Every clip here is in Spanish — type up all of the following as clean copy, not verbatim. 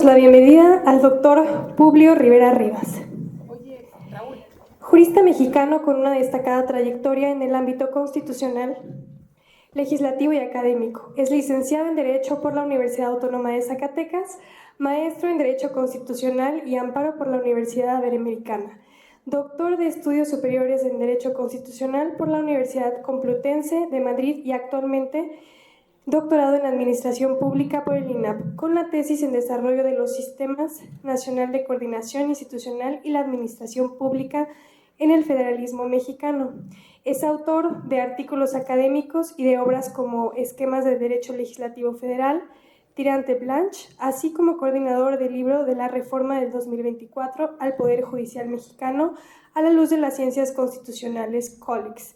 La bienvenida al doctor Publio Rivera Rivas, jurista mexicano con una destacada trayectoria en el ámbito constitucional, legislativo y académico. Es licenciado en Derecho por la Universidad Autónoma de Zacatecas, maestro en Derecho Constitucional y Amparo por la Universidad Iberoamericana, doctor de Estudios Superiores en Derecho Constitucional por la Universidad Complutense de Madrid y actualmente doctorado en Administración Pública por el INAP, con la tesis en Desarrollo de los Sistemas Nacional de Coordinación Institucional y la Administración Pública en el Federalismo Mexicano. Es autor de artículos académicos y de obras como Esquemas de Derecho Legislativo Federal, Tirante Blanche, así como coordinador del libro de la Reforma del 2024 al Poder Judicial Mexicano a la luz de las ciencias constitucionales, COLIX.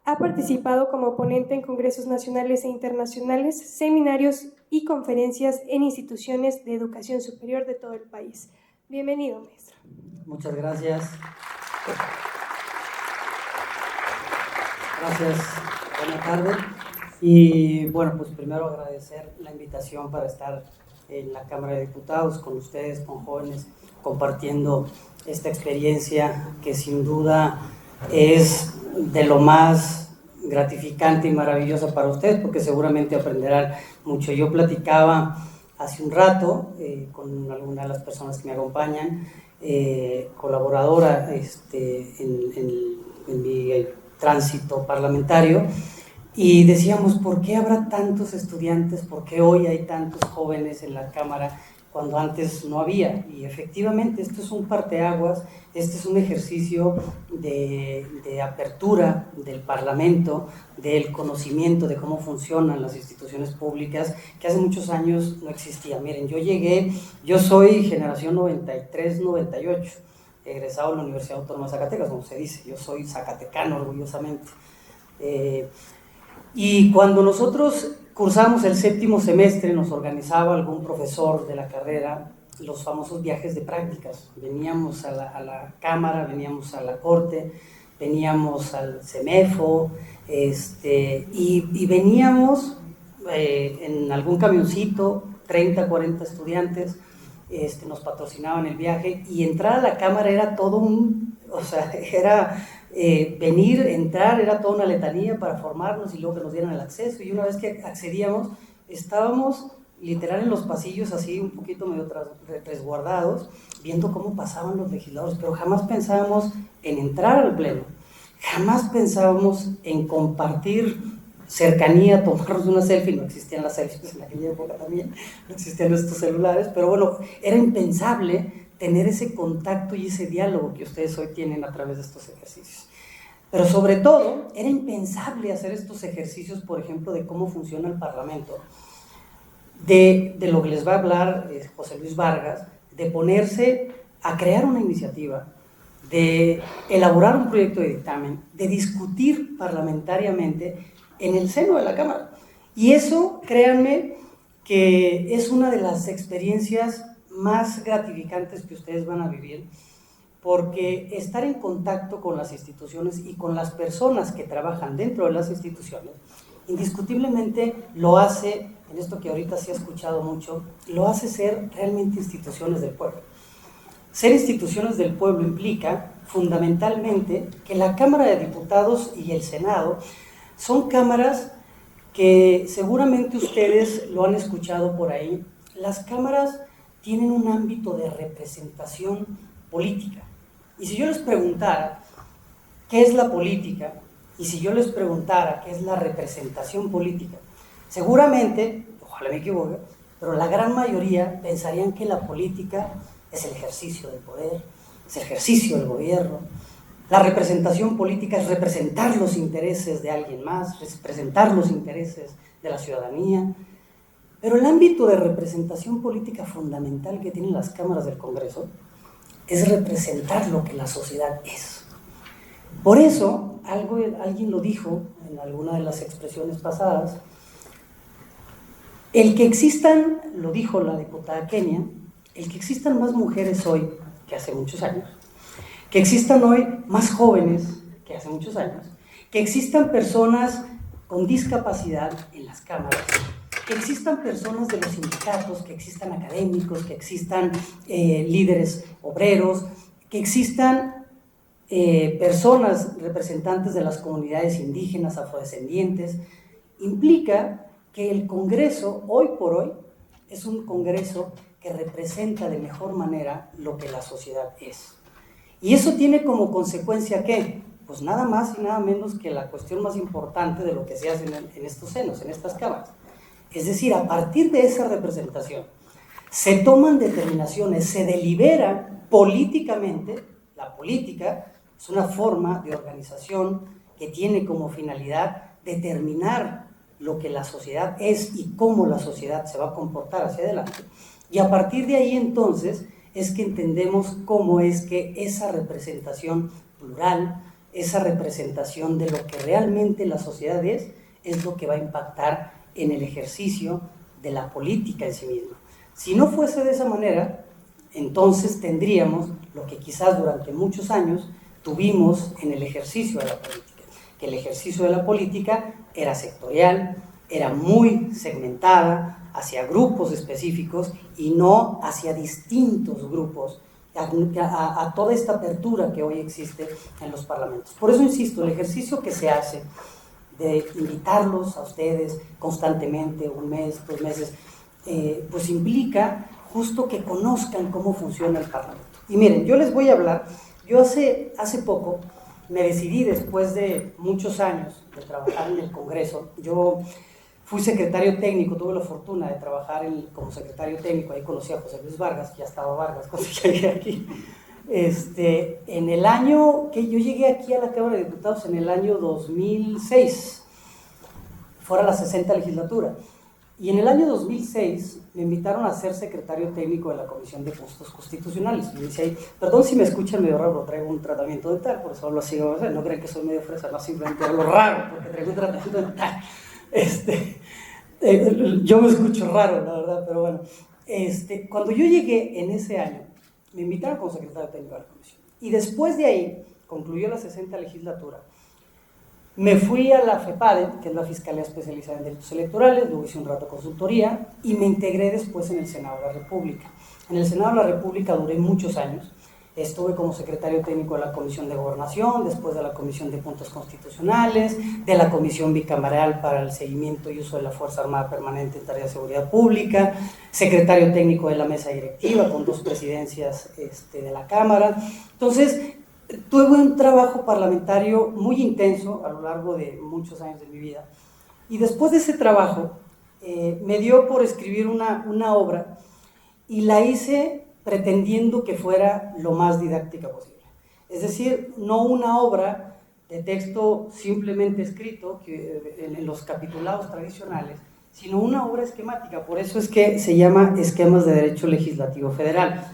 Ha participado como ponente en congresos nacionales e internacionales, seminarios y conferencias en instituciones de educación superior de todo el país. Bienvenido, maestro. Muchas gracias. Gracias. Buenas tardes. Y bueno, pues primero agradecer la invitación para estar en la Cámara de Diputados con ustedes, con jóvenes, compartiendo esta experiencia que sin duda es de lo más gratificante y maravillosa para ustedes, porque seguramente aprenderán mucho. Yo platicaba hace un rato con alguna de las personas que me acompañan, colaboradora en mi tránsito parlamentario, y decíamos, ¿por qué habrá tantos estudiantes? ¿Por qué hoy hay tantos jóvenes en la Cámara cuando antes no había? Y efectivamente, esto es un parteaguas, este es un ejercicio de apertura del Parlamento, del conocimiento de cómo funcionan las instituciones públicas, que hace muchos años no existía. Miren, yo soy generación 93-98, egresado de la Universidad Autónoma de Zacatecas, como se dice, yo soy zacatecano orgullosamente. Y cuando nosotros cursamos el séptimo semestre, nos organizaba algún profesor de la carrera los famosos viajes de prácticas. Veníamos a la Cámara, veníamos a la Corte, veníamos al CEMEFO, y veníamos en algún camioncito, 30, 40 estudiantes, nos patrocinaban el viaje, y entrar a la Cámara era todo era entrar, era toda una letanía para formarnos y luego que nos dieran el acceso, y una vez que accedíamos, estábamos literal en los pasillos así un poquito medio resguardados, viendo cómo pasaban los legisladores, pero jamás pensábamos en entrar al pleno, jamás pensábamos en compartir cercanía, tomarnos una selfie. No existían las selfies en aquella época también, no existían estos celulares, pero bueno, era impensable tener ese contacto y ese diálogo que ustedes hoy tienen a través de estos ejercicios. Pero sobre todo, era impensable hacer estos ejercicios, por ejemplo, de cómo funciona el Parlamento, de lo que les va a hablar José Luis Vargas, de ponerse a crear una iniciativa, de elaborar un proyecto de dictamen, de discutir parlamentariamente en el seno de la Cámara. Y eso, créanme, que es una de las experiencias más gratificantes que ustedes van a vivir, porque estar en contacto con las instituciones y con las personas que trabajan dentro de las instituciones, indiscutiblemente lo hace, en esto que ahorita sí he escuchado mucho, lo hace ser realmente instituciones del pueblo. Ser instituciones del pueblo implica fundamentalmente que la Cámara de Diputados y el Senado son cámaras que seguramente ustedes lo han escuchado por ahí. Las cámaras tienen un ámbito de representación política. Y si yo les preguntara qué es la política, y si yo les preguntara qué es la representación política, seguramente, ojalá me equivoque, pero la gran mayoría pensarían que la política es el ejercicio del poder, es el ejercicio del gobierno. La representación política es representar los intereses de alguien más, representar los intereses de la ciudadanía. Pero el ámbito de representación política fundamental que tienen las cámaras del Congreso es representar lo que la sociedad es. Por eso, alguien lo dijo en alguna de las expresiones pasadas, el que existan, lo dijo la diputada Kenia, el que existan más mujeres hoy que hace muchos años, que existan hoy más jóvenes que hace muchos años, que existan personas con discapacidad en las cámaras, que existan personas de los sindicatos, que existan académicos, que existan líderes obreros, que existan personas representantes de las comunidades indígenas, afrodescendientes, implica que el Congreso, hoy por hoy, es un Congreso que representa de mejor manera lo que la sociedad es. Y eso tiene como consecuencia, ¿qué? Pues nada más y nada menos que la cuestión más importante de lo que se hace en estos senos, en estas cámaras. Es decir, a partir de esa representación, se toman determinaciones, se delibera políticamente. La política es una forma de organización que tiene como finalidad determinar lo que la sociedad es y cómo la sociedad se va a comportar hacia adelante. Y a partir de ahí entonces es que entendemos cómo es que esa representación plural, esa representación de lo que realmente la sociedad es lo que va a impactar en el ejercicio de la política en sí misma. Si no fuese de esa manera, entonces tendríamos lo que quizás durante muchos años tuvimos en el ejercicio de la política, que el ejercicio de la política era sectorial, era muy segmentada hacia grupos específicos y no hacia distintos grupos, a toda esta apertura que hoy existe en los parlamentos. Por eso insisto, el ejercicio que se hace de invitarlos a ustedes constantemente, un mes, 2 meses, pues implica justo que conozcan cómo funciona el Parlamento. Y miren, yo les voy a hablar, yo hace poco me decidí, después de muchos años de trabajar en el Congreso, yo fui secretario técnico, tuve la fortuna de trabajar como secretario técnico, ahí conocí a José Luis Vargas, ya estaba Vargas cuando llegué aquí. En el año que yo llegué aquí a la Cámara de Diputados, en el año 2006, fuera la 60 legislatura, y en el año 2006 me invitaron a ser secretario técnico de la Comisión de Puntos Constitucionales. Y me dice ahí, perdón si me escuchan medio raro, traigo un tratamiento dental, por eso lo sigo, no creen que soy medio fresa, no, simplemente hablo raro, porque traigo un tratamiento dental. Yo me escucho raro, la verdad, pero bueno. Cuando yo llegué en ese año, me invitaron como secretario técnico de la comisión. Y después de ahí, concluyó la 60 legislatura, me fui a la FEPADE, que es la Fiscalía Especializada en Delitos Electorales, luego hice un rato de consultoría y me integré después en el Senado de la República. En el Senado de la República duré muchos años. Estuve como secretario técnico de la Comisión de Gobernación, después de la Comisión de Puntos Constitucionales, de la Comisión Bicameral para el Seguimiento y Uso de la Fuerza Armada Permanente en Tareas de Seguridad Pública, secretario técnico de la Mesa Directiva con 2 presidencias de la Cámara. Entonces, tuve un trabajo parlamentario muy intenso a lo largo de muchos años de mi vida. Y después de ese trabajo, me dio por escribir una obra y la hice pretendiendo que fuera lo más didáctica posible. Es decir, no una obra de texto simplemente escrito en los capitulados tradicionales, sino una obra esquemática. Por eso es que se llama Esquemas de Derecho Legislativo Federal.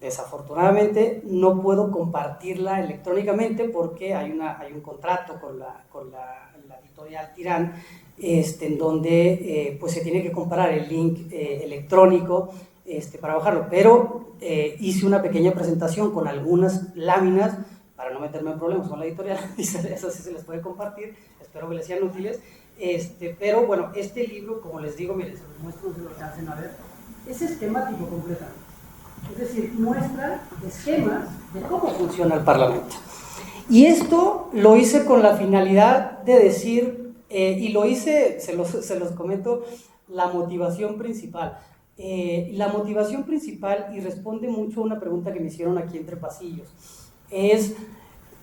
Desafortunadamente no puedo compartirla electrónicamente porque hay un contrato con la editorial Tirán, en donde pues se tiene que comparar el link electrónico para bajarlo, pero hice una pequeña presentación con algunas láminas para no meterme en problemas con la editorial, y eso sí se les puede compartir, espero que les sean útiles, pero bueno, este libro, como les digo, miren, se los muestro, si lo alcancen a ver, es esquemático completamente, es decir, muestra esquemas de cómo funciona el Parlamento. Y esto lo hice con la finalidad de decir, y lo hice, se los comento, la motivación principal. La motivación principal, y responde mucho a una pregunta que me hicieron aquí entre pasillos, es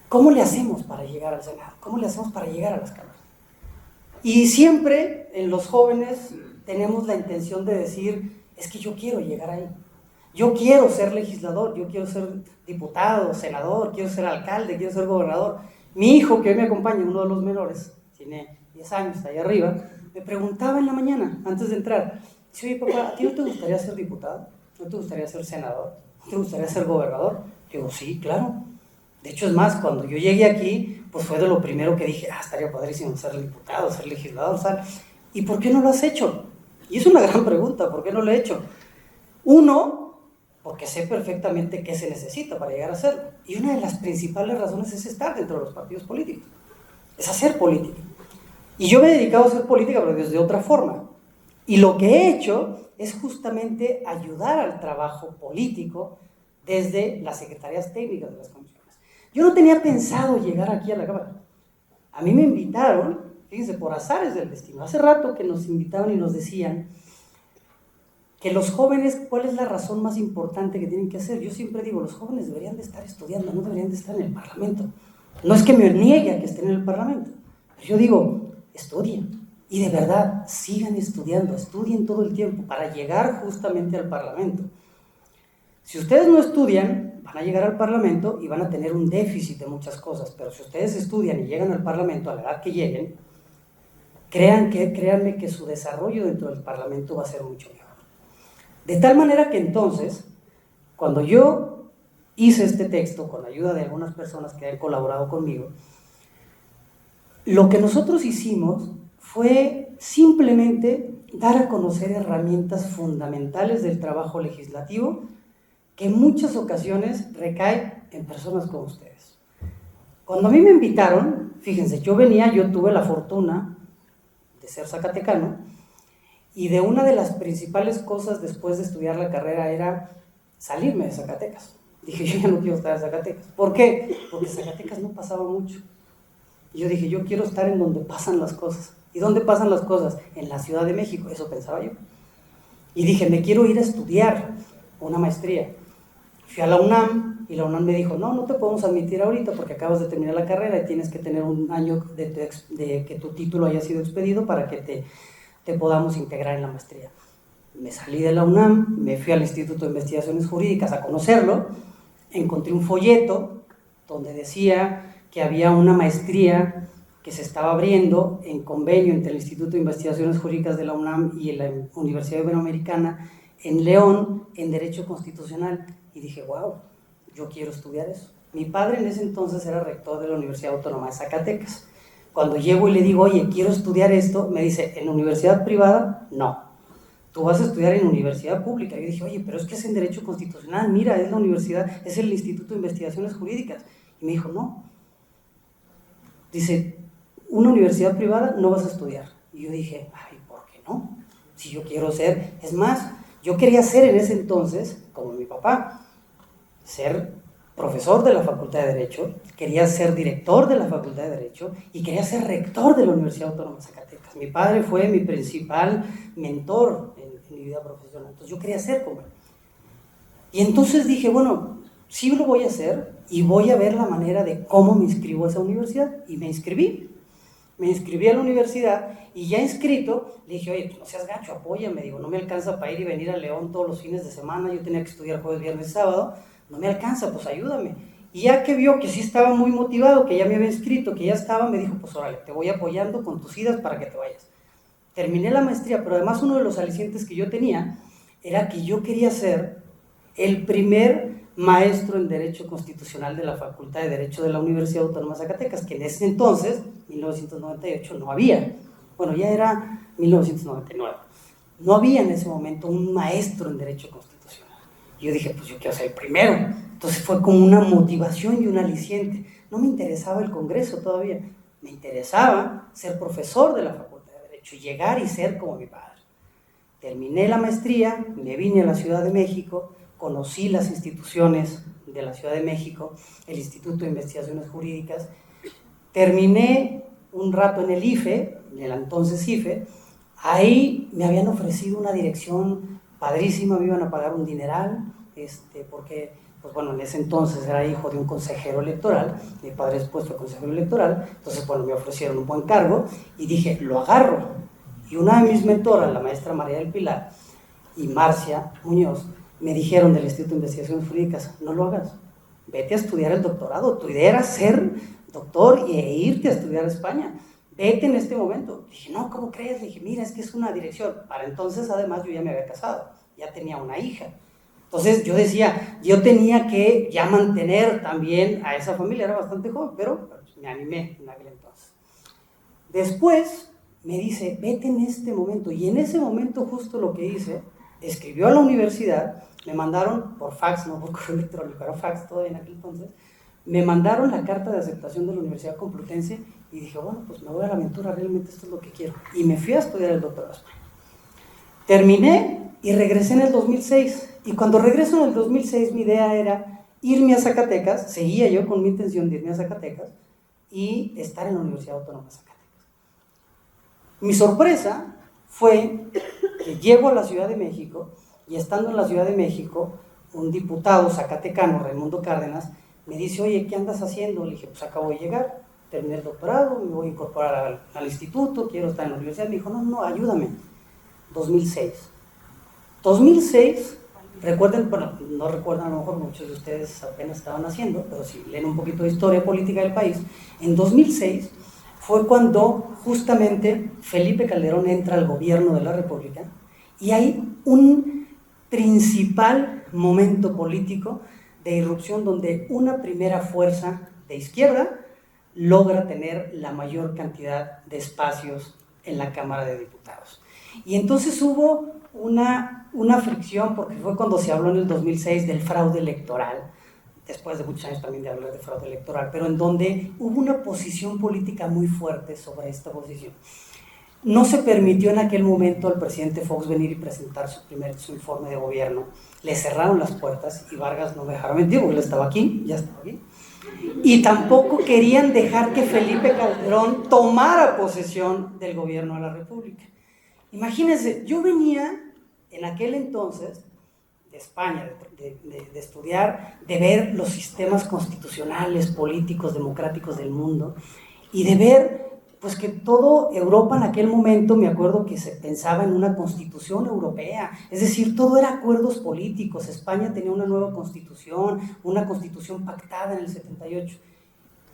¿cómo le hacemos para llegar al Senado? ¿Cómo le hacemos para llegar a las cámaras? Y siempre en los jóvenes tenemos la intención de decir, es que yo quiero llegar ahí, yo quiero ser legislador, yo quiero ser diputado, senador, quiero ser alcalde, quiero ser gobernador. Mi hijo, que hoy me acompaña, uno de los menores, tiene 10 años, está ahí arriba, me preguntaba en la mañana, antes de entrar, dice, oye papá, ¿a ti no te gustaría ser diputado? ¿No te gustaría ser senador? ¿No te gustaría ser gobernador? Digo, sí, claro. De hecho, es más, cuando yo llegué aquí, pues fue de lo primero que dije, estaría padrísimo ser diputado, ser legislador, ¿sabes? ¿Y por qué no lo has hecho? Y es una gran pregunta, ¿por qué no lo he hecho? Uno, porque sé perfectamente qué se necesita para llegar a hacerlo. Y una de las principales razones es estar dentro de los partidos políticos, es hacer política. Y yo me he dedicado a hacer política, pero desde otra forma. Y lo que he hecho es justamente ayudar al trabajo político desde las secretarías técnicas de las comisiones. Yo no tenía pensado llegar aquí a la Cámara. A mí me invitaron, fíjense, por azares del destino. Hace rato que nos invitaban y nos decían que los jóvenes, ¿cuál es la razón más importante que tienen que hacer? Yo siempre digo, los jóvenes deberían de estar estudiando, no deberían de estar en el Parlamento. No es que me niegue a que estén en el Parlamento, pero yo digo, estudien. Y de verdad, sigan estudiando, estudien todo el tiempo para llegar justamente al Parlamento. Si ustedes no estudian, van a llegar al Parlamento y van a tener un déficit de muchas cosas, pero si ustedes estudian y llegan al Parlamento a la edad que lleguen, créanme que su desarrollo dentro del Parlamento va a ser mucho mejor. De tal manera que entonces, cuando yo hice este texto, con ayuda de algunas personas que han colaborado conmigo, lo que nosotros hicimos fue simplemente dar a conocer herramientas fundamentales del trabajo legislativo que en muchas ocasiones recae en personas como ustedes. Cuando a mí me invitaron, fíjense, yo tuve la fortuna de ser zacatecano, y de una de las principales cosas después de estudiar la carrera era salirme de Zacatecas. Dije, yo ya no quiero estar en Zacatecas. ¿Por qué? Porque en Zacatecas no pasaba mucho. Y yo dije, yo quiero estar en donde pasan las cosas. ¿Y dónde pasan las cosas? En la Ciudad de México, eso pensaba yo. Y dije, me quiero ir a estudiar una maestría. Fui a la UNAM y la UNAM me dijo, no te podemos admitir ahorita porque acabas de terminar la carrera y tienes que tener un año de que tu título haya sido expedido para que te podamos integrar en la maestría. Me salí de la UNAM, me fui al Instituto de Investigaciones Jurídicas a conocerlo, encontré un folleto donde decía que había una maestría que se estaba abriendo en convenio entre el Instituto de Investigaciones Jurídicas de la UNAM y la Universidad Iberoamericana en León, en Derecho Constitucional. Y dije, wow, yo quiero estudiar eso. Mi padre en ese entonces era rector de la Universidad Autónoma de Zacatecas. Cuando llego y le digo, oye, quiero estudiar esto, me dice, ¿en universidad privada? No. Tú vas a estudiar en universidad pública. Y yo dije, oye, pero es que es en Derecho Constitucional, mira, es la universidad, es el Instituto de Investigaciones Jurídicas. Y me dijo, no. Dice, una universidad privada no vas a estudiar. Y yo dije, ay, ¿por qué no? Si yo quiero ser, es más, yo quería ser en ese entonces, como mi papá, ser profesor de la Facultad de Derecho, quería ser director de la Facultad de Derecho y quería ser rector de la Universidad Autónoma de Zacatecas. Mi padre fue mi principal mentor en mi vida profesional, entonces yo quería ser como él. Y entonces dije, bueno, sí lo voy a hacer y voy a ver la manera de cómo me inscribo a esa universidad. Y me inscribí a la universidad y ya inscrito, le dije, oye, no seas gacho, apóyame, digo, no me alcanza para ir y venir a León todos los fines de semana, yo tenía que estudiar jueves, viernes, sábado, no me alcanza, pues ayúdame. Y ya que vio que sí estaba muy motivado, que ya me había inscrito, que ya estaba, me dijo, pues órale, te voy apoyando con tus idas para que te vayas. Terminé la maestría, pero además uno de los alicientes que yo tenía era que yo quería ser el primer maestro en Derecho Constitucional de la Facultad de Derecho de la Universidad Autónoma de Zacatecas, que en ese entonces, 1998, no había. Bueno, ya era 1999. No había en ese momento un maestro en Derecho Constitucional. Y yo dije, pues yo quiero ser el primero. Entonces fue como una motivación y un aliciente. No me interesaba el Congreso todavía. Me interesaba ser profesor de la Facultad de Derecho y llegar y ser como mi padre. Terminé la maestría, me vine a la Ciudad de México, conocí las instituciones de la Ciudad de México, el Instituto de Investigaciones Jurídicas, terminé un rato en el IFE, en el entonces IFE, ahí me habían ofrecido una dirección padrísima, me iban a pagar un dineral, porque, pues bueno, en ese entonces era hijo de un consejero electoral, mi padre después fue consejero electoral, entonces bueno, me ofrecieron un buen cargo y dije, lo agarro. Y una de mis mentoras, la maestra María del Pilar y Marcia Muñoz, me dijeron del Instituto de Investigaciones Jurídicas, no lo hagas, vete a estudiar el doctorado, tu idea era ser doctor e irte a estudiar a España, vete en este momento. Dije, no, ¿cómo crees? Le dije, mira, es que es una dirección. Para entonces, además, yo ya me había casado, ya tenía una hija. Entonces yo decía, yo tenía que ya mantener también a esa familia, era bastante joven, pero me animé en aquel entonces. Después me dice, vete en este momento, y en ese momento justo lo que hice, escribió a la universidad, me mandaron por fax, no por correo electrónico, era fax todavía en aquel entonces, me mandaron la carta de aceptación de la Universidad Complutense y dije, bueno, pues me voy a la aventura, realmente esto es lo que quiero. Y me fui a estudiar el doctorado. Terminé y regresé en el 2006. Y cuando regreso en el 2006, mi idea era irme a Zacatecas, seguía yo con mi intención de irme a Zacatecas y estar en la Universidad Autónoma de Zacatecas. Mi sorpresa fue que llego a la Ciudad de México y estando en la Ciudad de México, un diputado zacatecano, Raimundo Cárdenas, me dice, oye, ¿qué andas haciendo? Le dije, pues acabo de llegar, terminé el doctorado, me voy a incorporar al instituto, quiero estar en la universidad. Me dijo, no, ayúdame. 2006, recuerden, bueno, no recuerdan, a lo mejor muchos de ustedes apenas estaban haciendo, pero si leen un poquito de historia política del país, en 2006 fue cuando justamente Felipe Calderón entra al gobierno de la República y hay un principal momento político de irrupción donde una primera fuerza de izquierda logra tener la mayor cantidad de espacios en la Cámara de Diputados. Y entonces hubo una fricción, porque fue cuando se habló en el 2006 del fraude electoral, después de muchos años también de hablar de fraude electoral, pero en donde hubo una posición política muy fuerte sobre esta posición. No se permitió en aquel momento al presidente Fox venir y presentar su informe de gobierno. Le cerraron las puertas y Vargas no me dejara mentir porque él estaba aquí, ya estaba aquí. Y tampoco querían dejar que Felipe Calderón tomara posesión del gobierno de la República. Imagínense, yo venía en aquel entonces de España, de estudiar, de ver los sistemas constitucionales, políticos, democráticos del mundo y de ver pues que toda Europa en aquel momento, me acuerdo que se pensaba en una constitución europea, es decir, todo era acuerdos políticos. España tenía una nueva constitución, una constitución pactada en el 78,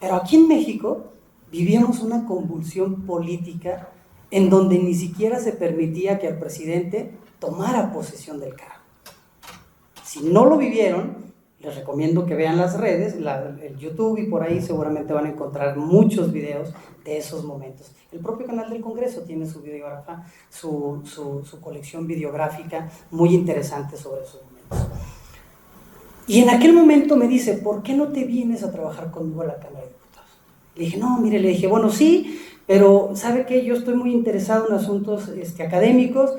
pero aquí en México vivíamos una convulsión política en donde ni siquiera se permitía que el presidente tomara posesión del cargo. Si no lo vivieron, les recomiendo que vean las redes, el YouTube, y por ahí seguramente van a encontrar muchos videos de esos momentos. El propio canal del Congreso tiene su videógrafa, su colección videográfica muy interesante sobre esos momentos. Y en aquel momento me dice, ¿por qué no te vienes a trabajar conmigo a la Cámara de Diputados? Le dije, no, mire, le dije, bueno, sí, pero ¿sabe qué? Yo estoy muy interesado en asuntos académicos,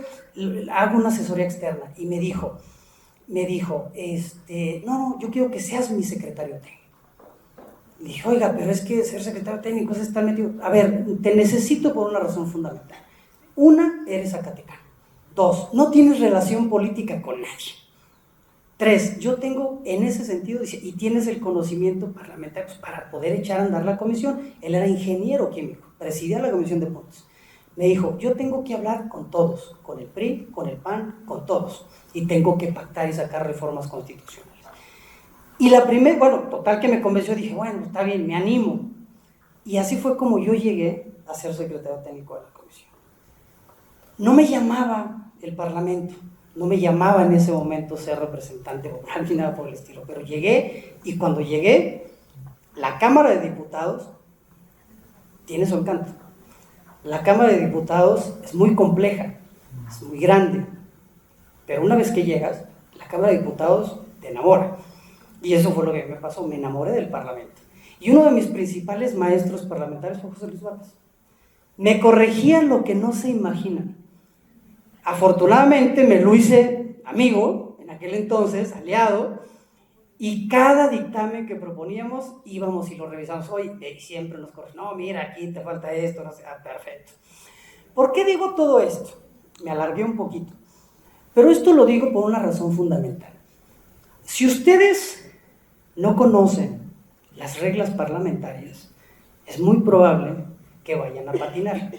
hago una asesoría externa. Y me dijo, no, yo quiero que seas mi secretario técnico. Le dije, oiga, pero es que ser secretario técnico es estar metido. A ver, te necesito por una razón fundamental. Una, eres zacatecano. Dos, no tienes relación política con nadie. Tres, yo tengo en ese sentido, y tienes el conocimiento parlamentario pues, para poder echar a andar la comisión. Él era ingeniero químico, presidía la comisión de puntos. Me dijo, yo tengo que hablar con todos, con el PRI, con el PAN, con todos, y tengo que pactar y sacar reformas constitucionales. Y la primera, bueno, total que me convenció, dije, bueno, está bien, me animo. Y así fue como yo llegué a ser secretario técnico de la comisión. No me llamaba el Parlamento, no me llamaba en ese momento ser representante popular ni nada por el estilo, pero llegué, y cuando llegué, la Cámara de Diputados tiene su encanto. La Cámara de Diputados es muy compleja, es muy grande, pero una vez que llegas, la Cámara de Diputados te enamora. Y eso fue lo que me pasó, me enamoré del Parlamento. Y uno de mis principales maestros parlamentarios fue José Luis Vargas. Me corregía lo que no se imaginan. Afortunadamente me lo hice amigo, en aquel entonces, aliado, y cada dictamen que proponíamos íbamos y lo revisamos. Hoy siempre nos corregía, no, mira, aquí te falta esto, no sé, perfecto. ¿Por qué digo todo esto? Me alargué un poquito, pero esto lo digo por una razón fundamental. Si ustedes no conocen las reglas parlamentarias, es muy probable que vayan a patinar.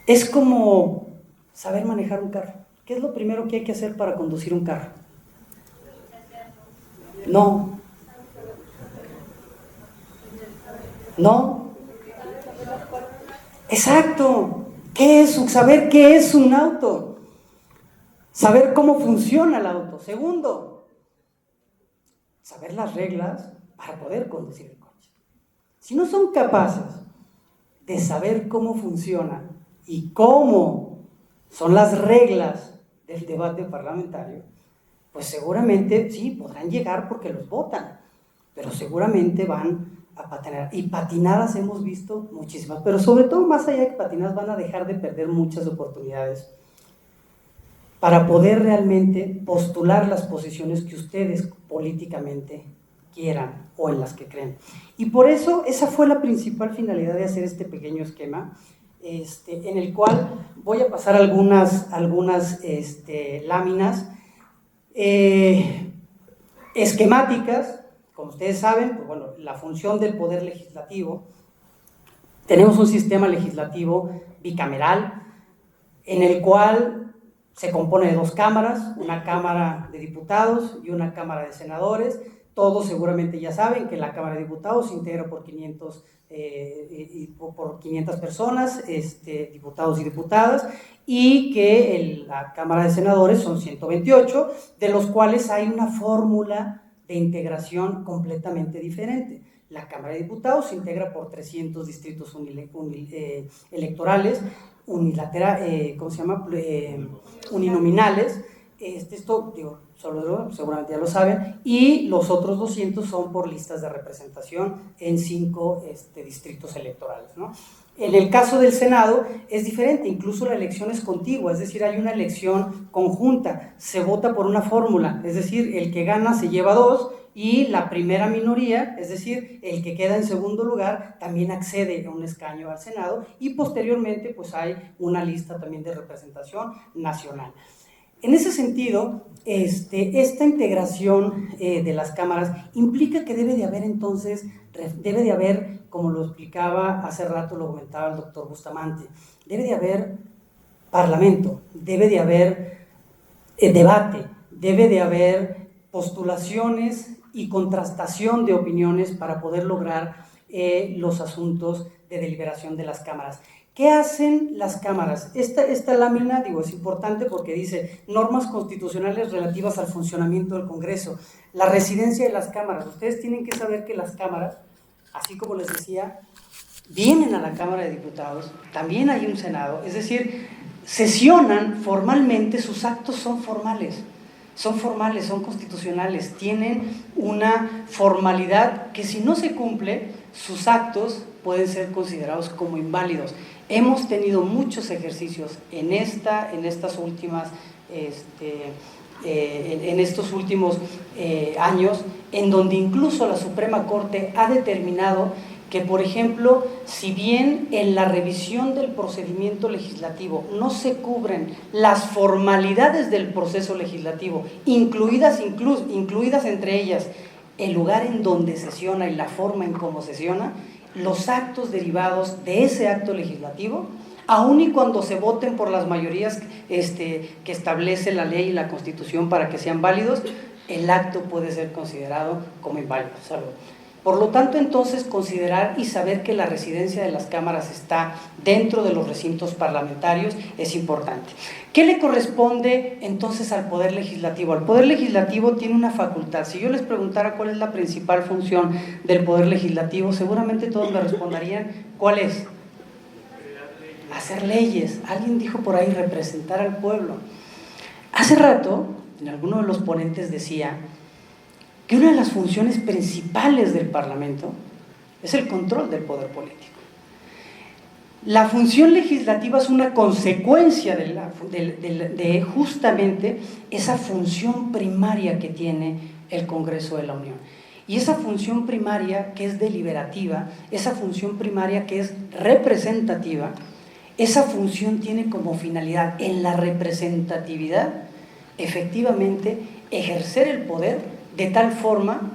Es como saber manejar un carro. ¿Qué es lo primero que hay que hacer para conducir un carro? No. Exacto. ¿Qué es? Saber qué es un auto. Saber cómo funciona el auto. Segundo, saber las reglas para poder conducir el coche. Si no son capaces de saber cómo funciona y cómo son las reglas del debate parlamentario, pues seguramente sí, podrán llegar porque los votan, pero seguramente van a patinar. Y patinadas hemos visto muchísimas, pero sobre todo más allá de patinadas van a dejar de perder muchas oportunidades para poder realmente postular las posiciones que ustedes políticamente quieran o en las que creen. Y por eso esa fue la principal finalidad de hacer este pequeño esquema, en el cual voy a pasar algunas láminas esquemáticas. Como ustedes saben, pues bueno, la función del Poder Legislativo, tenemos un sistema legislativo bicameral en el cual se compone de dos cámaras, una Cámara de Diputados y una Cámara de Senadores. Todos seguramente ya saben que la Cámara de Diputados se integra por 500 personas, diputados y diputadas, y que la Cámara de Senadores son 128, de los cuales hay una fórmula de integración completamente diferente. La Cámara de Diputados se integra por 300 distritos electorales, uninominales. Esto, digo, seguramente ya lo saben, y los otros 200 son por listas de representación en 5 distritos electorales, ¿no? En el caso del Senado es diferente, incluso la elección es contigua, es decir, hay una elección conjunta, se vota por una fórmula, es decir, el que gana se lleva 2 y la primera minoría, es decir, el que queda en segundo lugar, también accede a un escaño al Senado, y posteriormente pues hay una lista también de representación nacional. En ese sentido, esta integración de las cámaras implica que debe de haber, como lo explicaba hace rato, lo comentaba el doctor Bustamante, debe de haber parlamento, debe de haber debate, debe de haber postulaciones y contrastación de opiniones para poder lograr los asuntos de deliberación de las cámaras. ¿Qué hacen las cámaras? Esta lámina, digo, es importante porque dice normas constitucionales relativas al funcionamiento del Congreso, la residencia de las cámaras. Ustedes tienen que saber que las cámaras, así como les decía, vienen a la Cámara de Diputados, también hay un Senado, es decir, sesionan formalmente, sus actos son formales, son constitucionales, tienen una formalidad que si no se cumple, sus actos pueden ser considerados como inválidos. Hemos tenido muchos ejercicios en estos últimos años, en donde incluso la Suprema Corte ha determinado que, por ejemplo, si bien en la revisión del procedimiento legislativo no se cubren las formalidades del proceso legislativo, incluidas entre ellas el lugar en donde sesiona y la forma en cómo sesiona, los actos derivados de ese acto legislativo, aun y cuando se voten por las mayorías que establece la ley y la Constitución para que sean válidos, el acto puede ser considerado como inválido. Por lo tanto, entonces, considerar y saber que la residencia de las cámaras está dentro de los recintos parlamentarios es importante. ¿Qué le corresponde entonces al Poder Legislativo? El Poder Legislativo tiene una facultad. Si yo les preguntara cuál es la principal función del Poder Legislativo, seguramente todos me responderían, ¿cuál es? Hacer leyes. Alguien dijo por ahí, representar al pueblo. Hace rato, alguno de los ponentes decía que una de las funciones principales del Parlamento es el control del poder político. La función legislativa es una consecuencia de justamente esa función primaria que tiene el Congreso de la Unión. Y esa función primaria que es deliberativa, esa función primaria que es representativa, esa función tiene como finalidad en la representatividad, efectivamente, ejercer el poder de tal forma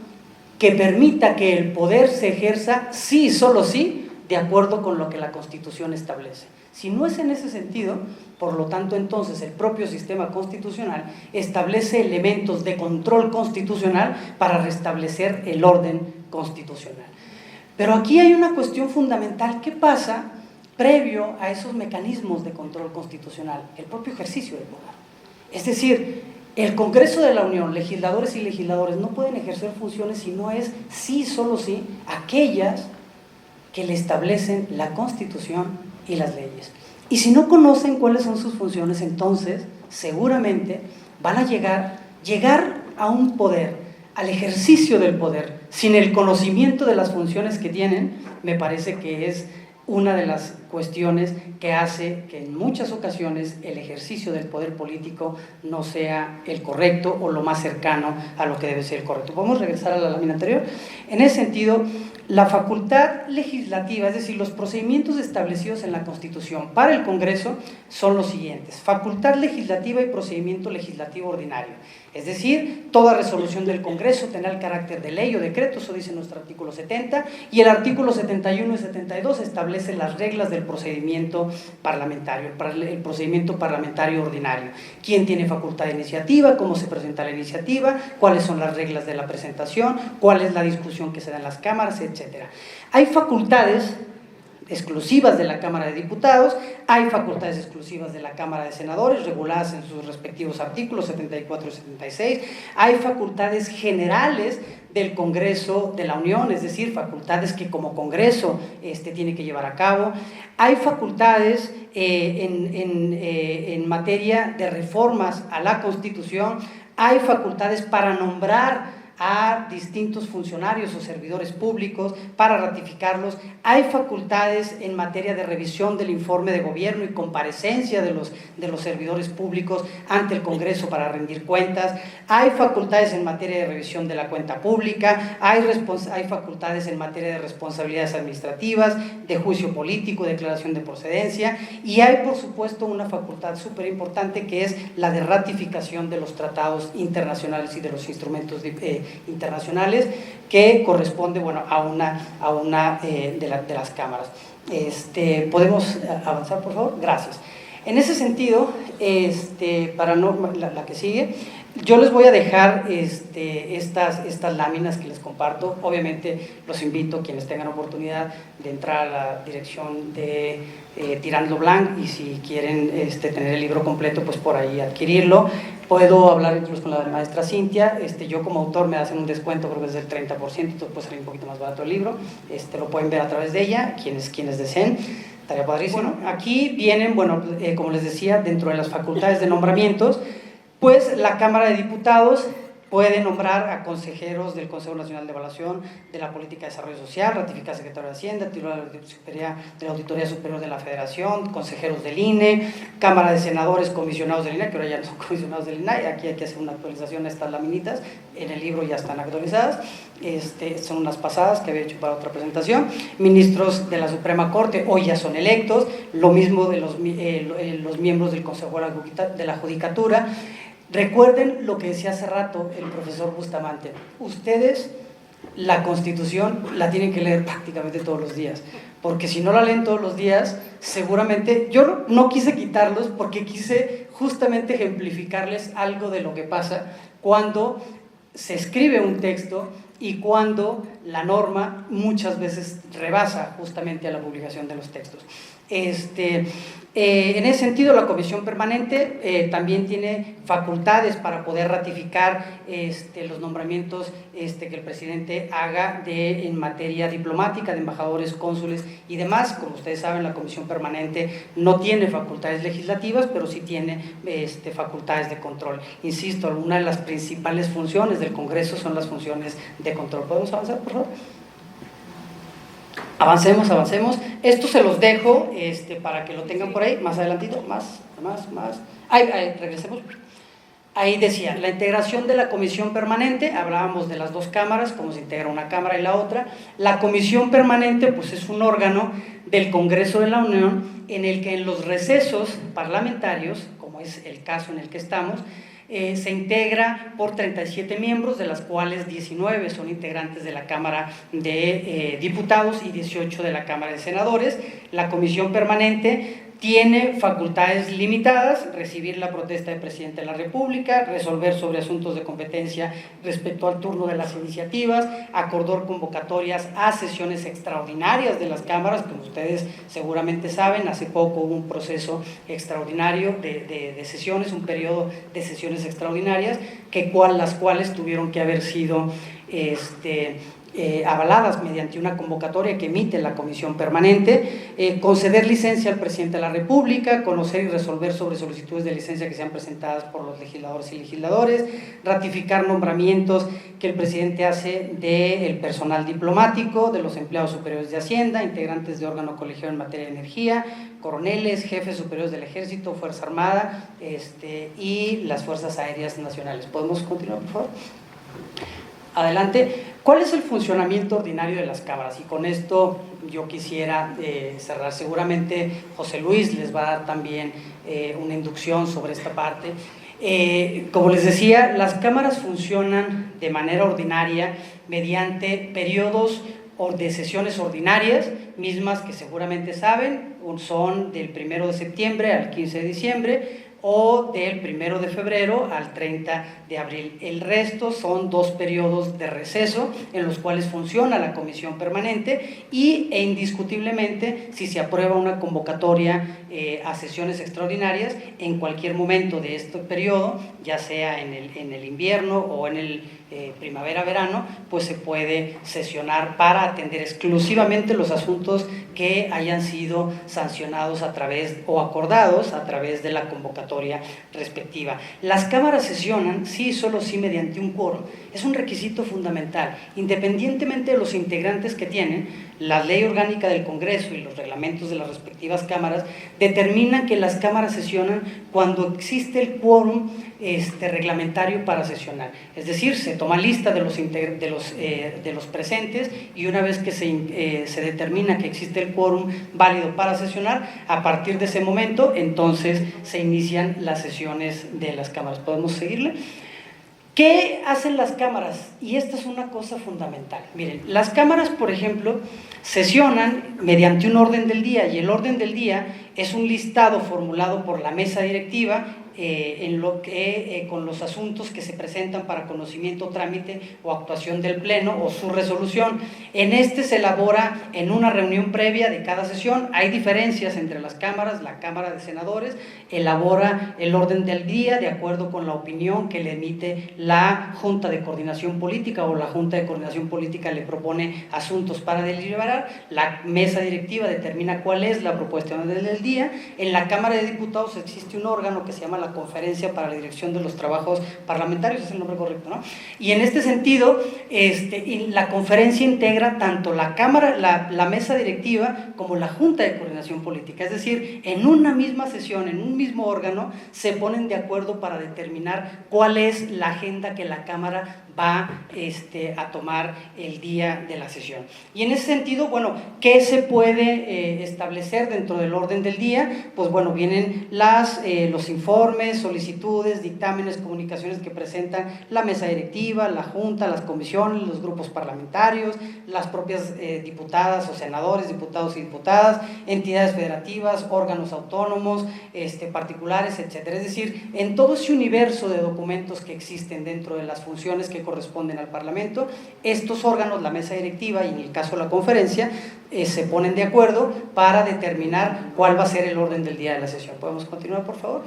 que permita que el poder se ejerza sí y solo sí, de acuerdo con lo que la Constitución establece. Si no es en ese sentido, por lo tanto, entonces el propio sistema constitucional establece elementos de control constitucional para restablecer el orden constitucional. Pero aquí hay una cuestión fundamental. ¿Qué pasa previo a esos mecanismos de control constitucional? El propio ejercicio del poder. Es decir, el Congreso de la Unión, legisladores y legisladores, no pueden ejercer funciones si no es sí, solo sí, aquellas que le establecen la Constitución y las leyes. Y si no conocen cuáles son sus funciones, entonces seguramente van a llegar a un poder, al ejercicio del poder, sin el conocimiento de las funciones que tienen, me parece que es una de las cuestiones que hace que en muchas ocasiones el ejercicio del poder político no sea el correcto o lo más cercano a lo que debe ser el correcto. ¿Podemos regresar a la lámina anterior? En ese sentido, la facultad legislativa, es decir, los procedimientos establecidos en la Constitución para el Congreso son los siguientes: facultad legislativa y procedimiento legislativo ordinario. Es decir, toda resolución del Congreso tendrá el carácter de ley o decreto, eso dice nuestro artículo 70, y el artículo 71 y 72 establecen las reglas del procedimiento parlamentario, el procedimiento parlamentario ordinario. ¿Quién tiene facultad de iniciativa? ¿Cómo se presenta la iniciativa? ¿Cuáles son las reglas de la presentación? ¿Cuál es la discusión que se da en las cámaras? Etcétera. Hay facultades exclusivas de la Cámara de Diputados, hay facultades exclusivas de la Cámara de Senadores, reguladas en sus respectivos artículos 74 y 76, hay facultades generales del Congreso de la Unión, es decir, facultades que como Congreso tiene que llevar a cabo, hay facultades en materia de reformas a la Constitución, hay facultades para nombrar a distintos funcionarios o servidores públicos para ratificarlos, hay facultades en materia de revisión del informe de gobierno y comparecencia de los servidores públicos ante el Congreso para rendir cuentas, hay facultades en materia de revisión de la cuenta pública, hay facultades en materia de responsabilidades administrativas, de juicio político, declaración de procedencia, y hay por supuesto una facultad súper importante que es la de ratificación de los tratados internacionales y de los instrumentos internacionales, que corresponde, bueno, a una de las cámaras. ¿Podemos avanzar, por favor? Gracias. En ese sentido, para la que sigue, yo les voy a dejar estas láminas que les comparto. Obviamente los invito, quienes tengan oportunidad, de entrar a la dirección de Tirando Blanc, y si quieren tener el libro completo, pues por ahí adquirirlo. Puedo hablar incluso con la maestra Cintia. Yo como autor me hacen un descuento, creo que es del 30%, entonces puede salir un poquito más barato el libro. Lo pueden ver a través de ella, quienes deseen. Estaría padrísimo. Bueno, aquí vienen, como les decía, dentro de las facultades de nombramientos, pues la Cámara de Diputados puede nombrar a consejeros del Consejo Nacional de Evaluación de la Política de Desarrollo Social, ratificar secretario de Hacienda, titular de la Auditoría Superior de la Federación, consejeros del INE, Cámara de Senadores, comisionados del INE, que ahora ya no son comisionados del INE, aquí hay que hacer una actualización a estas laminitas, en el libro ya están actualizadas, son unas pasadas que había hecho para otra presentación. Ministros de la Suprema Corte hoy ya son electos, lo mismo de los miembros del Consejo de la Judicatura. Recuerden lo que decía hace rato el profesor Bustamante: ustedes la Constitución la tienen que leer prácticamente todos los días, porque si no la leen todos los días, seguramente, yo no quise quitarlos porque quise justamente ejemplificarles algo de lo que pasa cuando se escribe un texto y cuando la norma muchas veces rebasa justamente a la publicación de los textos. En ese sentido, la Comisión Permanente también tiene facultades para poder ratificar los nombramientos que el presidente haga en materia diplomática, de embajadores, cónsules y demás. Como ustedes saben, la Comisión Permanente no tiene facultades legislativas, pero sí tiene facultades de control. Insisto, una de las principales funciones del Congreso son las funciones de control. ¿Podemos avanzar, por favor? Avancemos. Esto se los dejo para que lo tengan por ahí, más adelantito, más. Ahí, regresemos. Ahí decía, la integración de la Comisión Permanente, hablábamos de las dos cámaras, cómo se integra una cámara y la otra. La Comisión Permanente, pues es un órgano del Congreso de la Unión en el que en los recesos parlamentarios, como es el caso en el que estamos, se integra por 37 miembros, de las cuales 19 son integrantes de la Cámara de Diputados y 18 de la Cámara de Senadores. La Comisión Permanente tiene facultades limitadas: recibir la protesta del Presidente de la República, resolver sobre asuntos de competencia respecto al turno de las iniciativas, acordar convocatorias a sesiones extraordinarias de las cámaras. Como ustedes seguramente saben, hace poco hubo un proceso extraordinario de sesiones, un periodo de sesiones extraordinarias, las cuales tuvieron que haber sido avaladas mediante una convocatoria que emite la Comisión Permanente, conceder licencia al Presidente de la República, conocer y resolver sobre solicitudes de licencia que sean presentadas por los legisladores y legisladores, ratificar nombramientos que el Presidente hace del personal diplomático, de los empleados superiores de Hacienda, integrantes de órgano colegiado en materia de energía, coroneles, jefes superiores del Ejército, Fuerza Armada y las Fuerzas Aéreas Nacionales. ¿Podemos continuar, por favor? Adelante. ¿Cuál es el funcionamiento ordinario de las cámaras? Y con esto yo quisiera cerrar. Seguramente José Luis les va a dar también una inducción sobre esta parte. Como les decía, las cámaras funcionan de manera ordinaria mediante periodos de sesiones ordinarias, mismas que seguramente saben, son del 1 de septiembre al 15 de diciembre, o del 1 de febrero al 30 de abril. El resto son 2 periodos de receso en los cuales funciona la Comisión Permanente e indiscutiblemente, si se aprueba una convocatoria a sesiones extraordinarias, en cualquier momento de este periodo, ya sea en el invierno o en el primavera-verano, pues se puede sesionar para atender exclusivamente los asuntos que hayan sido sancionados a través o acordados a través de la convocatoria respectiva. Las cámaras sesionan, sí, solo sí, mediante un quórum. Es un requisito fundamental. Independientemente de los integrantes que tienen, la ley orgánica del Congreso y los reglamentos de las respectivas cámaras determinan que las cámaras sesionan cuando existe el quórum reglamentario para sesionar. Es decir, se toma lista de los presentes y una vez que se determina que existe el quórum válido para sesionar, a partir de ese momento, entonces se inician las sesiones de las cámaras. ¿Podemos seguirle? ¿Qué hacen las cámaras? Y esta es una cosa fundamental. Miren, las cámaras, por ejemplo, sesionan mediante un orden del día, y el orden del día es un listado formulado por la mesa directiva con los asuntos que se presentan para conocimiento, trámite o actuación del Pleno o su resolución. En este se elabora en una reunión previa de cada sesión. Hay diferencias entre las cámaras. La Cámara de Senadores elabora el orden del día de acuerdo con la opinión que le emite la Junta de Coordinación Política, o la Junta de Coordinación Política le propone asuntos para deliberar. La mesa directiva determina cuál es la propuesta del día. En la Cámara de Diputados existe un órgano que se llama la Conferencia para la Dirección de los Trabajos Parlamentarios, es el nombre correcto, ¿no? Y en este sentido, la conferencia integra tanto la Cámara, la mesa directiva, como la Junta de Coordinación Política. Es decir, en una misma sesión, en un mismo órgano, se ponen de acuerdo para determinar cuál es la agenda que la Cámara va a tomar el día de la sesión. Y en ese sentido, bueno, ¿qué se puede establecer dentro del orden del día? Pues bueno, vienen los informes, solicitudes, dictámenes, comunicaciones que presentan la mesa directiva, la Junta, las comisiones, los grupos parlamentarios, las propias diputadas o senadores, diputados y diputadas, entidades federativas, órganos autónomos, particulares, etcétera. Es decir, en todo ese universo de documentos que existen dentro de las funciones que corresponden al Parlamento, estos órganos, la mesa directiva y en el caso de la conferencia, se ponen de acuerdo para determinar cuál va a ser el orden del día de la sesión. ¿Podemos continuar, por favor?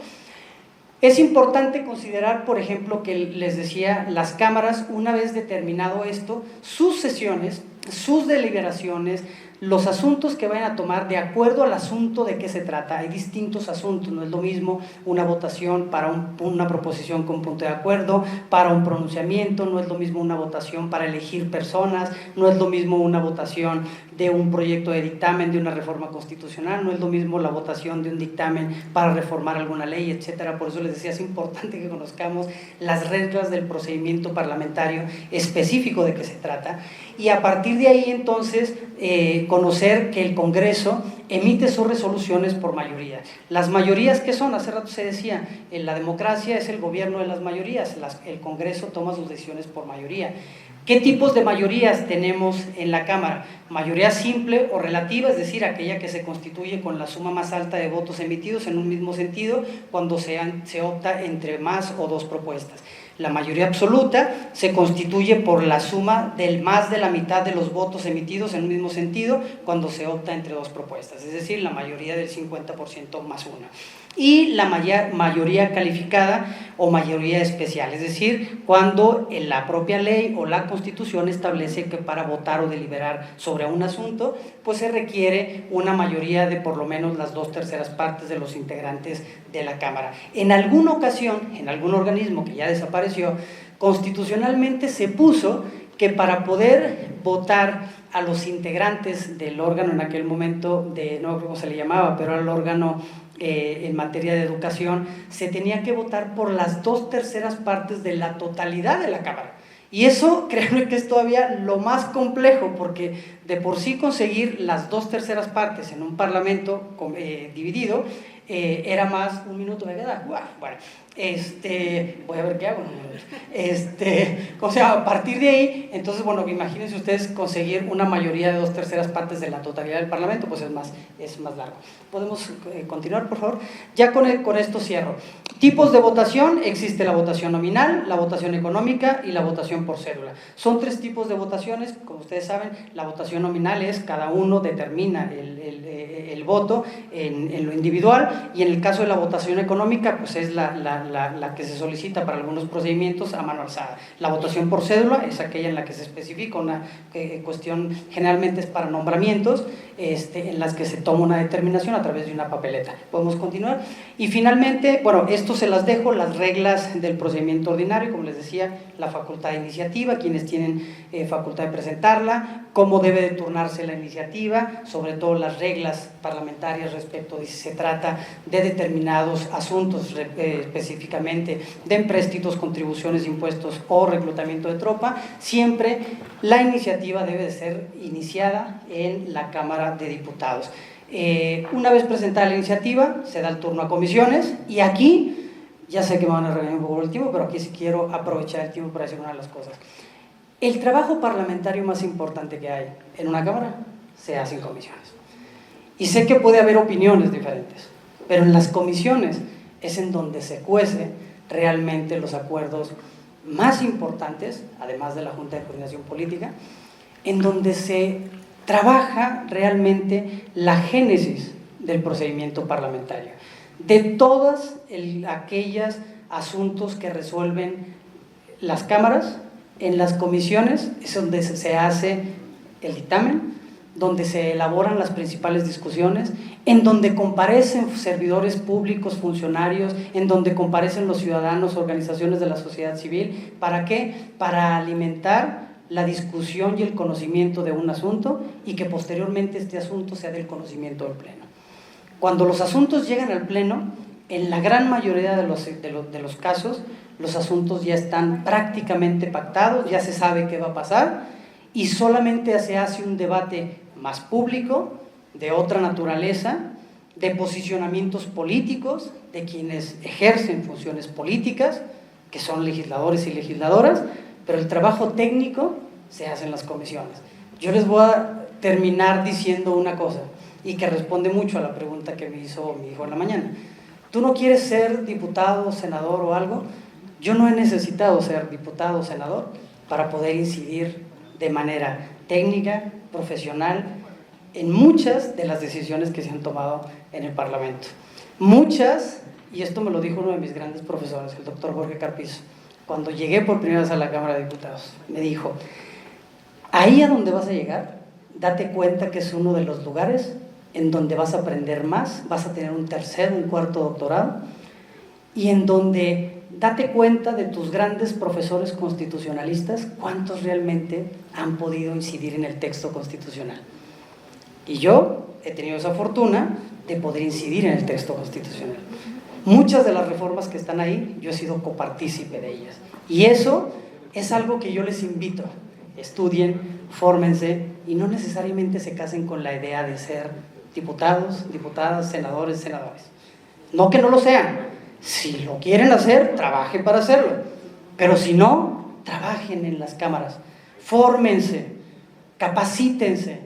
Es importante considerar, por ejemplo, que les decía, las cámaras, una vez determinado esto, sus sesiones, sus deliberaciones, los asuntos que vayan a tomar de acuerdo al asunto de qué se trata. Hay distintos asuntos, no es lo mismo una votación para una proposición con punto de acuerdo, para un pronunciamiento, no es lo mismo una votación para elegir personas, no es lo mismo una votación de un proyecto de dictamen de una reforma constitucional, no es lo mismo la votación de un dictamen para reformar alguna ley, etcétera. Por eso les decía, es importante que conozcamos las reglas del procedimiento parlamentario específico de qué se trata, y a partir de ahí entonces conocer que el Congreso emite sus resoluciones por mayoría. Las mayorías, ¿qué son? Hace rato se decía, en la democracia es el gobierno de las mayorías, el Congreso toma sus decisiones por mayoría. ¿Qué tipos de mayorías tenemos en la Cámara? Mayoría simple o relativa, es decir, aquella que se constituye con la suma más alta de votos emitidos en un mismo sentido cuando se opta entre más o dos propuestas. La mayoría absoluta se constituye por la suma del más de la mitad de los votos emitidos en un mismo sentido cuando se opta entre dos propuestas, es decir, la mayoría del 50% más una. y la mayoría calificada o mayoría especial, es decir, cuando en la propia ley o la Constitución establece que para votar o deliberar sobre un asunto, pues se requiere una mayoría de por lo menos las 2/3 partes de los integrantes de la Cámara. En alguna ocasión, en algún organismo que ya desapareció, constitucionalmente se puso que para poder votar a los integrantes del órgano en aquel momento, no sé cómo se le llamaba, pero era el órgano en materia de educación, se tenía que votar por las 2/3 partes de la totalidad de la Cámara. Y eso, créanme que es todavía lo más complejo, porque de por sí conseguir las 2/3 partes en un parlamento dividido, era más, un minuto me queda, bueno, voy a ver qué hago, o sea, a partir de ahí, entonces, bueno, imagínense ustedes conseguir una mayoría de 2/3 partes de la totalidad del parlamento, pues es más largo. ¿Podemos continuar, por favor? Ya con esto cierro. Tipos de votación: existe la votación nominal, la votación económica y la votación por cédula. Son 3 tipos de votaciones, como ustedes saben. La votación nominal es cada uno determina el voto en lo individual, y en el caso de la votación económica, pues es la que se solicita para algunos procedimientos a mano alzada. La votación por cédula es aquella en la que se especifica una cuestión, generalmente es para nombramientos, en las que se toma una determinación a través de una papeleta. Podemos continuar. Y finalmente, bueno, esto se las dejo, las reglas del procedimiento ordinario, como les decía, la facultad de iniciativa, quienes tienen facultad de presentarla, cómo debe de turnarse la iniciativa, sobre todo las reglas parlamentarias respecto de si se trata de determinados asuntos, específicamente de empréstitos, contribuciones, impuestos o reclutamiento de tropa. Siempre la iniciativa debe de ser iniciada en la Cámara de Diputados. Una vez presentada la iniciativa, se da el turno a comisiones, y aquí, ya sé que me van a regañar un poco por el tiempo, pero aquí sí quiero aprovechar el tiempo para decir una de las cosas. El trabajo parlamentario más importante que hay en una Cámara se hace en comisiones. Y sé que puede haber opiniones diferentes, pero en las comisiones es en donde se cuece realmente los acuerdos más importantes, además de la Junta de Coordinación Política, en donde se trabaja realmente la génesis del procedimiento parlamentario, de todos aquellos asuntos que resuelven las cámaras. En las comisiones es donde se hace el dictamen, donde se elaboran las principales discusiones, en donde comparecen servidores públicos, funcionarios, en donde comparecen los ciudadanos, organizaciones de la sociedad civil. ¿Para qué? Para alimentar la discusión y el conocimiento de un asunto, y que posteriormente este asunto sea del conocimiento del Pleno. Cuando los asuntos llegan al Pleno, en la gran mayoría de los casos, los asuntos ya están prácticamente pactados, ya se sabe qué va a pasar, y solamente se hace un debate más público, de otra naturaleza, de posicionamientos políticos, de quienes ejercen funciones políticas, que son legisladores y legisladoras, pero el trabajo técnico se hace en las comisiones. Yo les voy a terminar diciendo una cosa, y que responde mucho a la pregunta que me hizo mi hijo en la mañana. ¿Tú no quieres ser diputado, senador o algo? Yo no he necesitado ser diputado o senador para poder incidir de manera técnica, profesional, en muchas de las decisiones que se han tomado en el Parlamento. Muchas, y esto me lo dijo uno de mis grandes profesores, el doctor Jorge Carpizo, cuando llegué por primera vez a la Cámara de Diputados, me dijo: ahí a donde vas a llegar, date cuenta que es uno de los lugares en donde vas a aprender más, vas a tener un tercer, un cuarto doctorado, y en donde date cuenta de tus grandes profesores constitucionalistas, cuántos realmente han podido incidir en el texto constitucional. Y yo he tenido esa fortuna de poder incidir en el texto constitucional. Muchas de las reformas que están ahí, yo he sido copartícipe de ellas. Y eso es algo que yo les invito: estudien, fórmense, y no necesariamente se casen con la idea de ser diputados, diputadas, senadores, senadoras. No que no lo sean. Si lo quieren hacer, trabajen para hacerlo. Pero si no, trabajen en las cámaras. Fórmense, capacítense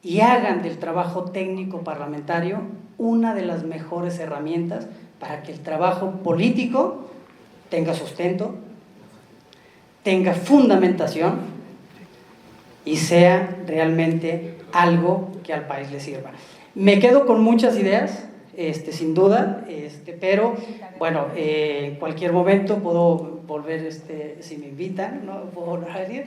y hagan del trabajo técnico parlamentario una de las mejores herramientas para que el trabajo político tenga sustento, tenga fundamentación y sea realmente algo que al país le sirva. Me quedo con muchas ideas, sin duda, pero bueno, en cualquier momento puedo volver, si me invitan, ¿no? Puedo volver a venir.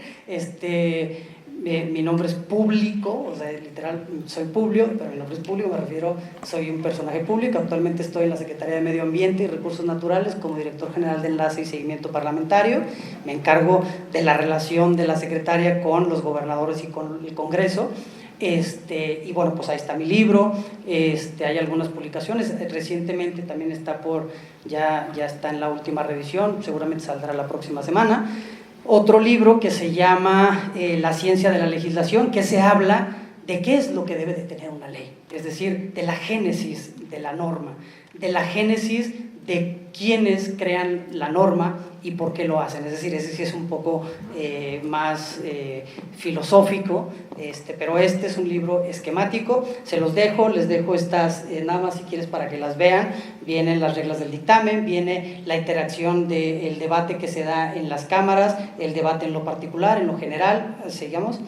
Mi nombre es público, o sea, literal, soy Publio, pero mi nombre es Publio, me refiero, soy un personaje público. Actualmente estoy en la Secretaría de Medio Ambiente y Recursos Naturales como director general de Enlace y Seguimiento Parlamentario. Me encargo de la relación de la secretaria con los gobernadores y con el Congreso. Y bueno, pues ahí está mi libro, hay algunas publicaciones, recientemente también está ya está en la última revisión, seguramente saldrá la próxima semana. Otro libro que se llama La ciencia de la legislación, que se habla de qué es lo que debe de tener una ley, es decir, de la génesis de la norma, de la génesis de quiénes crean la norma y por qué lo hacen. Es decir, ese sí es un poco más filosófico, pero este es un libro esquemático. Se los dejo, les dejo estas, nada más si quieres para que las vean. Vienen las reglas del dictamen, viene la interacción del debate que se da en las cámaras, el debate en lo particular, en lo general, sigamos.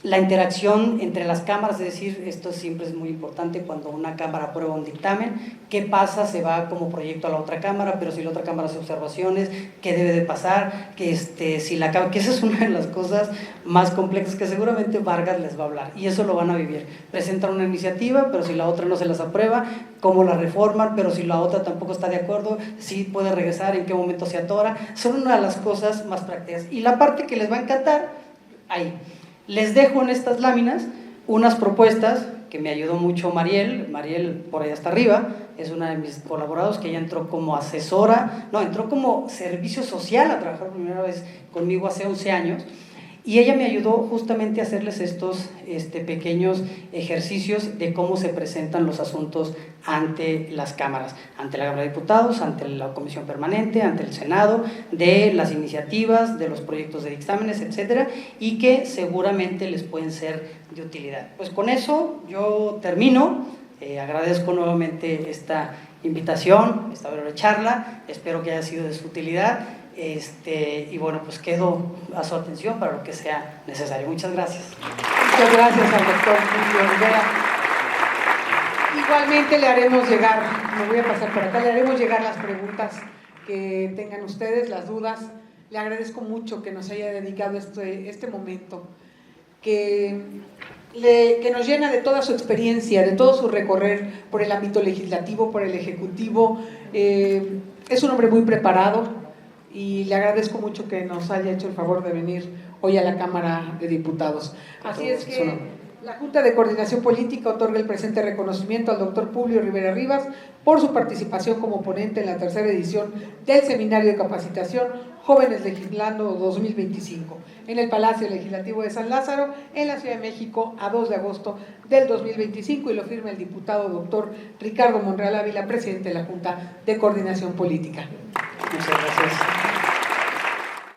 La interacción entre las cámaras, es decir, esto siempre es muy importante cuando una cámara aprueba un dictamen, qué pasa, se va como proyecto a la otra cámara, pero si la otra cámara hace observaciones, qué debe de pasar, que esa es una de las cosas más complejas que seguramente Vargas les va a hablar, y eso lo van a vivir. Presentan una iniciativa, pero si la otra no se las aprueba, cómo la reforman, pero si la otra tampoco está de acuerdo, si puede regresar, en qué momento se atora. Son una de las cosas más prácticas. Y la parte que les va a encantar, ahí. Les dejo en estas láminas unas propuestas que me ayudó mucho Mariel por ahí hasta arriba, es una de mis colaboradores que ella entró como asesora, entró como servicio social a trabajar por primera vez conmigo hace 11 años, y ella me ayudó justamente a hacerles estos pequeños ejercicios de cómo se presentan los asuntos ante las cámaras, ante la Cámara de Diputados, ante la Comisión Permanente, ante el Senado, de las iniciativas, de los proyectos de dictámenes, etcétera, y que seguramente les pueden ser de utilidad. Pues con eso yo termino. Agradezco nuevamente esta invitación, esta breve charla, espero que haya sido de su utilidad. Y bueno, pues quedo a su atención para lo que sea necesario. Muchas gracias. Muchas gracias al doctor Julio Rivera. Igualmente le haremos llegar, me voy a pasar por acá, le haremos llegar las preguntas que tengan ustedes, las dudas. Le agradezco mucho que nos haya dedicado este momento, que nos llena de toda su experiencia, de todo su recorrer por el ámbito legislativo, por el ejecutivo. Es un hombre muy preparado, y le agradezco mucho que nos haya hecho el favor de venir hoy a la Cámara de Diputados. Así es que la Junta de Coordinación Política otorga el presente reconocimiento al doctor Publio Rivera Rivas por su participación como ponente en la tercera edición del Seminario de Capacitación Jóvenes Legislando 2025 en el Palacio Legislativo de San Lázaro, en la Ciudad de México, a 2 de agosto del 2025, y lo firma el diputado doctor Ricardo Monreal Ávila, presidente de la Junta de Coordinación Política. Muchas gracias.